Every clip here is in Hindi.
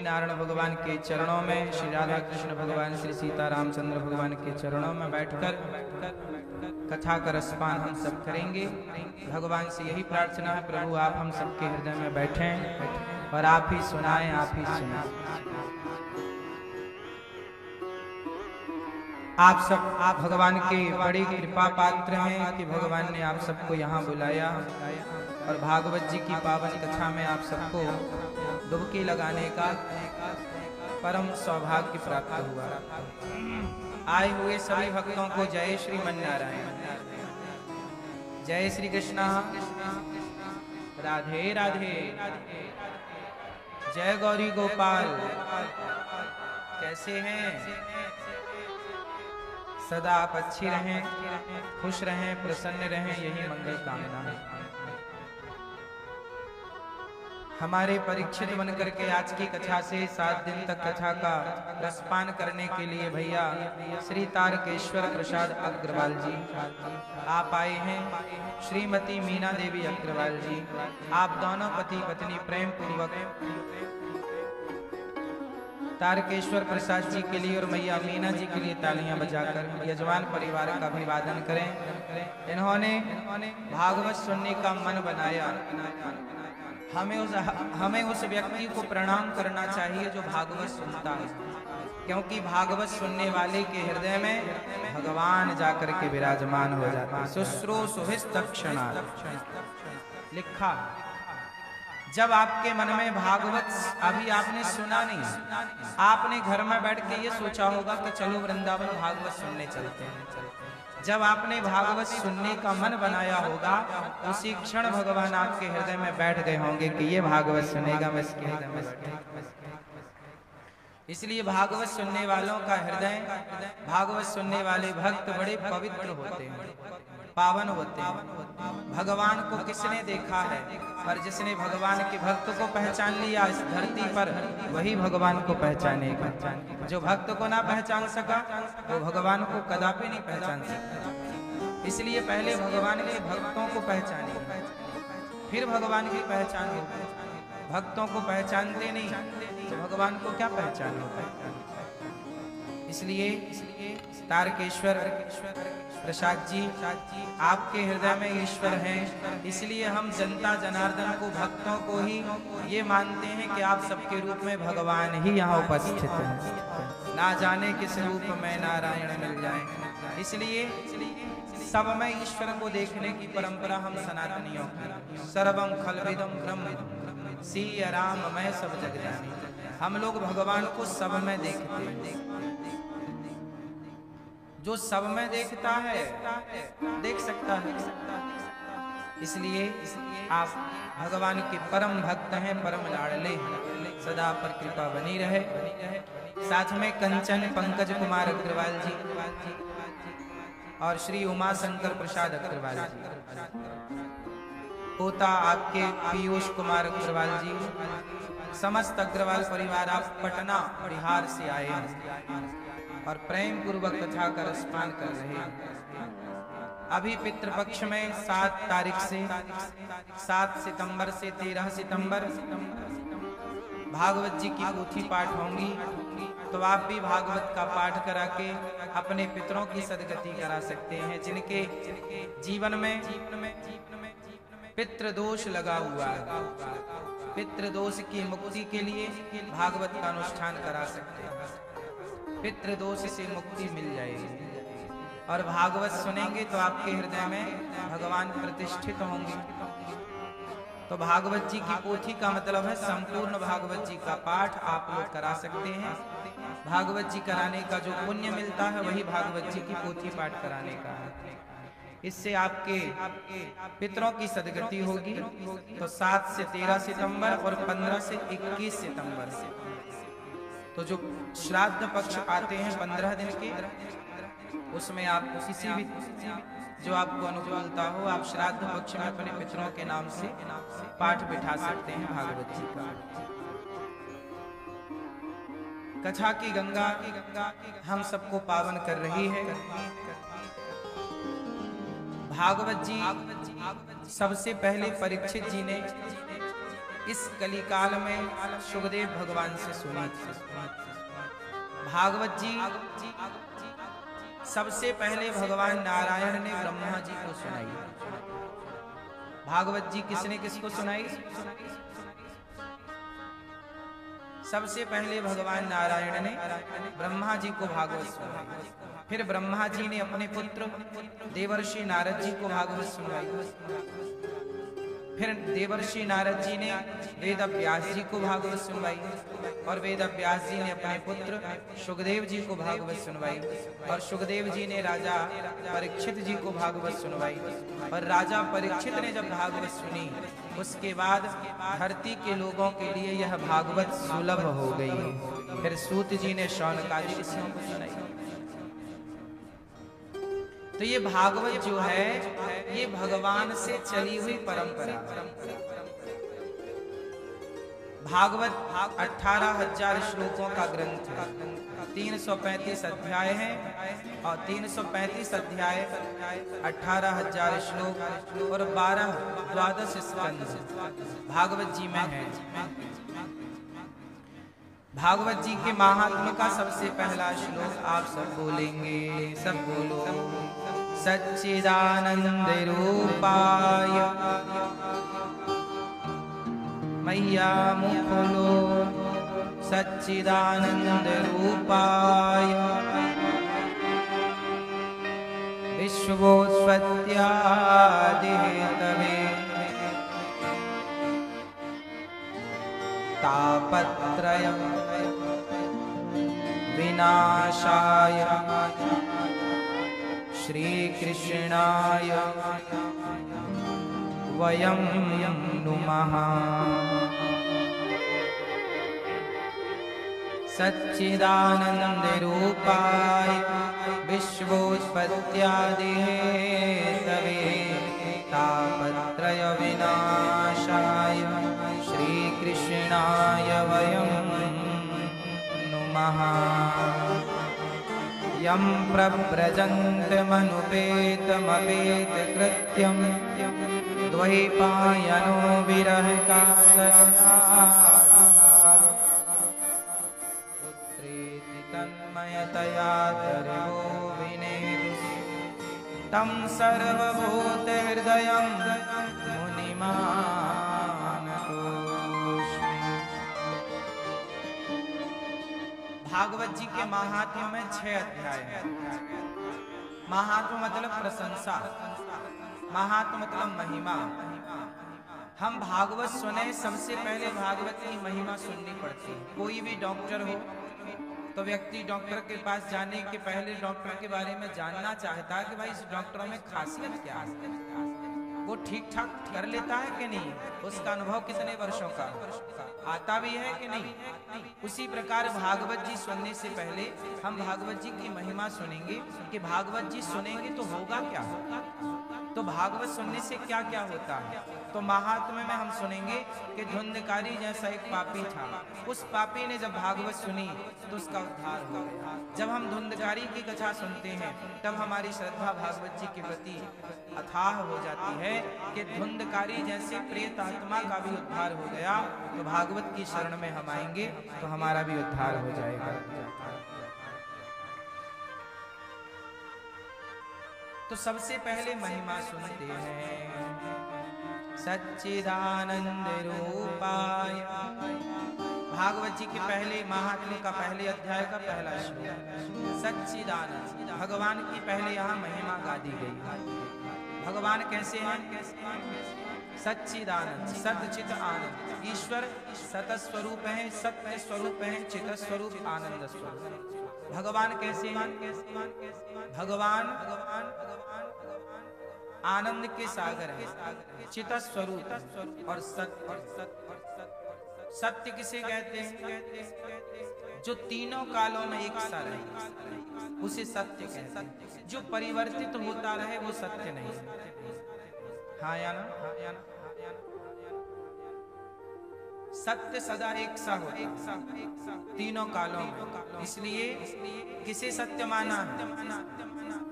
नारायण भगवान के चरणों में, श्री राधा कृष्ण भगवान, श्री सीता रामचंद्र भगवान के चरणों में बैठकर कथा का रसपान हम सब करेंगे। भगवान से यही प्रार्थना है, प्रभु आप हम सबके हृदय में बैठें और आप ही सुनाएं, आप ही सुनाएं। आप सब आप भगवान के बड़े कृपा पात्र हैं कि भगवान ने आप सबको यहाँ बुलाया और भागवत जी की पावन कथा में आप सबको डुबकी लगाने का परम सौभाग्य प्राप्त हुआ। आए हुए सभी भक्तों को जय श्रीमन नारायण, जय श्री कृष्ण, राधे राधे, जय गौरी गोपाल। कैसे हैं? सदा आप अच्छी रहें, खुश रहें, प्रसन्न रहें, यही मंगल कामना है। हमारे परीक्षित बन करके आज की कथा से 7 दिन तक कथा का रसपान करने के लिए भैया श्री तारकेश्वर प्रसाद अग्रवाल जी आप आए हैं। श्रीमती मीना देवी अग्रवाल जी, आप दोनों पति पत्नी प्रेम पूर्वक तारकेश्वर प्रसाद जी के लिए और मैया मीना जी के लिए तालियां बजाकर यजमान परिवार का अभिवादन करें। इन्होंने भागवत सुनने का मन बनाया। हमें उस व्यक्ति को प्रणाम करना चाहिए जो भागवत सुनता है, क्योंकि भागवत सुनने वाले के हृदय में भगवान जाकर के विराजमान हो जाते हैं। शुश्रूषुभिस्तक्षणा लिखा, जब आपके मन में भागवत अभी आपने सुना नहीं, आपने घर में बैठ के ये सोचा होगा कि चलो वृंदावन भागवत सुनने चलते हैं। जब आपने भागवत सुनने का मन बनाया होगा, उसी क्षण भगवान आपके हृदय में बैठ गए होंगे कि ये भागवत सुनेगा, मैं इसके हृदय में। इसलिए भागवत सुनने वालों का हृदय, भागवत सुनने वाले भक्त बड़े पवित्र होते हैं, पावन होते हैं। भगवान को किसने देखा है? पर जिसने भगवान के भक्त को पहचान लिया इस धरती पर, वही भगवान को पहचानेगा। जो भक्त को ना पहचान सका वो भगवान को कदापि नहीं पहचान सकता। इसलिए पहले भगवान के भक्तों को पहचाने, फिर भगवान की पहचान होगी। भक्तों को पहचानते नहीं तो भगवान को क्या पहचान होगा? इसलिए तारकेश्वर प्रसाद जी आपके हृदय में ईश्वर हैं। इसलिए हम जनता जनार्दन को, भक्तों को ही ये मानते हैं कि आप सबके रूप में भगवान ही यहाँ उपस्थित हैं। ना जाने किस रूप में नारायण मिल जाए। इसलिए सब में ईश्वर को देखने की परंपरा हम सनातनियों की। सर्वं खल्विदं ब्रह्म सिया राम मैं सब जग जानी। हम लोग भगवान को सब में देखते हैं। जो सब में देखता है देख सकता है। इसलिए आप भगवान के परम भक्त हैं, परम लाडले हैं। सदा पर कृपा बनी रहे। साथ में कंचन पंकज कुमार अग्रवाल जी और श्री उमा शंकर प्रसाद अग्रवाल जी, पोता आपके पीयूष कुमार अग्रवाल जी, समस्त अग्रवाल परिवार आप पटना बिहार से आए हैं और प्रेम पूर्वक कथा का रसपान कर रहे हैं। अभी पितृपक्ष में 7 तारीख से 7 सितंबर से 13 सितंबर भागवत जी की पोथी पाठ होंगी। तो आप भी भागवत का पाठ करा के अपने पितरों की सदगति करा सकते हैं, जिनके जीवन में पितृ दोष लगा हुआ है। पितृ दोष की मुक्ति के लिए भागवत का अनुष्ठान करा सकते हैं। पितृ दोष से मुक्ति मिल जाएगी और भागवत सुनेंगे तो आपके हृदय में भगवान प्रतिष्ठित होंगे। तो भागवत जी की पोथी का मतलब है संपूर्ण भागवत जी का पाठ आप लोग करा सकते हैं। भागवत जी कराने का जो पुण्य मिलता है वही भागवत जी की पोथी पाठ कराने का है। इससे आपके पितरों की सदगति होगी। तो 7 से 13 सितंबर और 15 से 21 सितंबर से तो जो श्राद्ध पक्ष आते हैं 15 दिन के, उसमें आप किसी भी जो आपको अनुकूलता हो, आप श्राद्ध पक्ष में अपने पितरों के नाम से पाठ बिठा सकते हैं भागवत जी का। कथा की गंगा हम सबको पावन कर रही है। भागवत जी सबसे पहले परीक्षित जी ने इस कलिकाल में सुखदेव भगवान से सुनी थी। भागवत जी सबसे पहले भगवान नारायण ने ब्रह्मा जी को सुनाई। भागवत जी किसने किसको सुनाई? सबसे पहले भगवान नारायण ने ब्रह्मा जी को भागवत सुनाई। फिर ब्रह्मा जी ने अपने पुत्र देवर्षि नारद जी को भागवत सुनाई। फिर देवर्षि नारद जी ने वेद व्यास जी को भागवत सुनवाई और वेद व्यास जी ने अपने पुत्र सुखदेव जी को भागवत सुनवाई और सुखदेव जी ने राजा परीक्षित जी को भागवत सुनवाई। और राजा परीक्षित ने जब भागवत सुनी उसके बाद धरती के लोगों के लिए यह भागवत सुलभ हो गई। फिर सूत जी ने शौनकादि ऋषियों को सुनाई। तो ये भागवत जो है ये भगवान से चली हुई परंपरा। भागवत 18,000 श्लोकों का ग्रंथ है, 335 अध्याय हैं और 335 अध्याय 18,000 श्लोक और 12 स्कंद भागवत जी में है। भागवत जी के महात्म्य का सबसे पहला श्लोक आप सब बोलेंगे, सब बोलो। सच्चिदानंद रूपाय मैया मुकुलो सच्चिदानंद रूपाय विश्वोत्पत्त्यादिहेतवे तापत्रय विनाशाय श्री कृष्णाय वयं नुमः। सच्चिदानंद रूपाय विश्वोत्पत्त्यादिहेतवे तापत्रय विनाशाय श्री कृष्णाय वयं नुमः। यं प्रव्रजन्तमनुपेतमपेतकृत्यं द्वैपायनो पुत्रेति तन्मयतया तर्वो विनेदुः तं सर्वभूतहृदयं मुनिमानतोऽस्मि। भागवत जी के महात्म्य में 6 अध्याय हैं। महात्म्य मतलब प्रशंसा, महात्म्य मतलब महिमा। हम भागवत सुने सबसे पहले भागवत की महिमा सुननी पड़ती है। कोई भी डॉक्टर हो तो व्यक्ति डॉक्टर के पास जाने के पहले डॉक्टर के बारे में जानना चाहता है कि भाई इस डॉक्टर में खासियत क्या है, वो ठीक ठाक कर लेता है कि नहीं, उसका अनुभव कितने वर्षों का, आता भी है कि नहीं। उसी प्रकार भागवत जी सुनने से पहले हम भागवत जी की महिमा सुनेंगे कि भागवत जी सुनेंगे तो होगा क्या, तो भागवत सुनने से क्या क्या होता है। तो महात्म्य में हम सुनेंगे कि धुंधकारी जैसा एक पापी था, उस पापी ने जब भागवत सुनी तो उसका उद्धार हो गया। जब हम धुंधकारी की कथा सुनते हैं तब हमारी श्रद्धा भागवत जी के प्रति अथाह हो जाती है कि धुंधकारी जैसे प्रेत आत्मा का भी उद्धार हो गया। तो भागवत की शरण में हम आएंगे तो हमारा भी उद्धार हो जाएगा। तो सबसे पहले महिमा सुनते हैं। सच्चिदानंद रूपाय भागवत जी के पहले महात्म्य का पहले अध्याय का पहला श्लोक। सच्चिदानंद भगवान की पहले यहाँ महिमा गा दी गई। भगवान कैसे हैं? सच्चिदानंद सतचित आनंद। ईश्वर सत स्वरूप है, सत्य स्वरूप है, चित स्वरूप, आनंद स्वरूप। भगवान कैसे हैं? भगवान आनंद के सागर है, चित स्वरूप और सत्य किसे कहते हैं? जो तीनों कालों में एक सा रहे उसे सत्य कहते हैं। जो परिवर्तित होता रहे वो सत्य नहीं। हाँ या ना? सत्य सदा एक सा होता तीनों कालों में। इसलिए किसे सत्य माना है?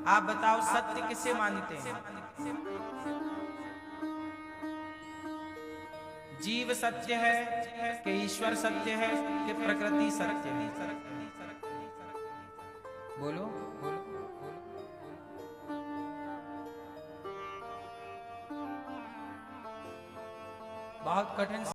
आप बताओ सत्य किसे मानते हैं? जीव सत्य है कि ईश्वर सत्य है कि प्रकृति सत्य है? बोलो बोलो। बहुत कठिन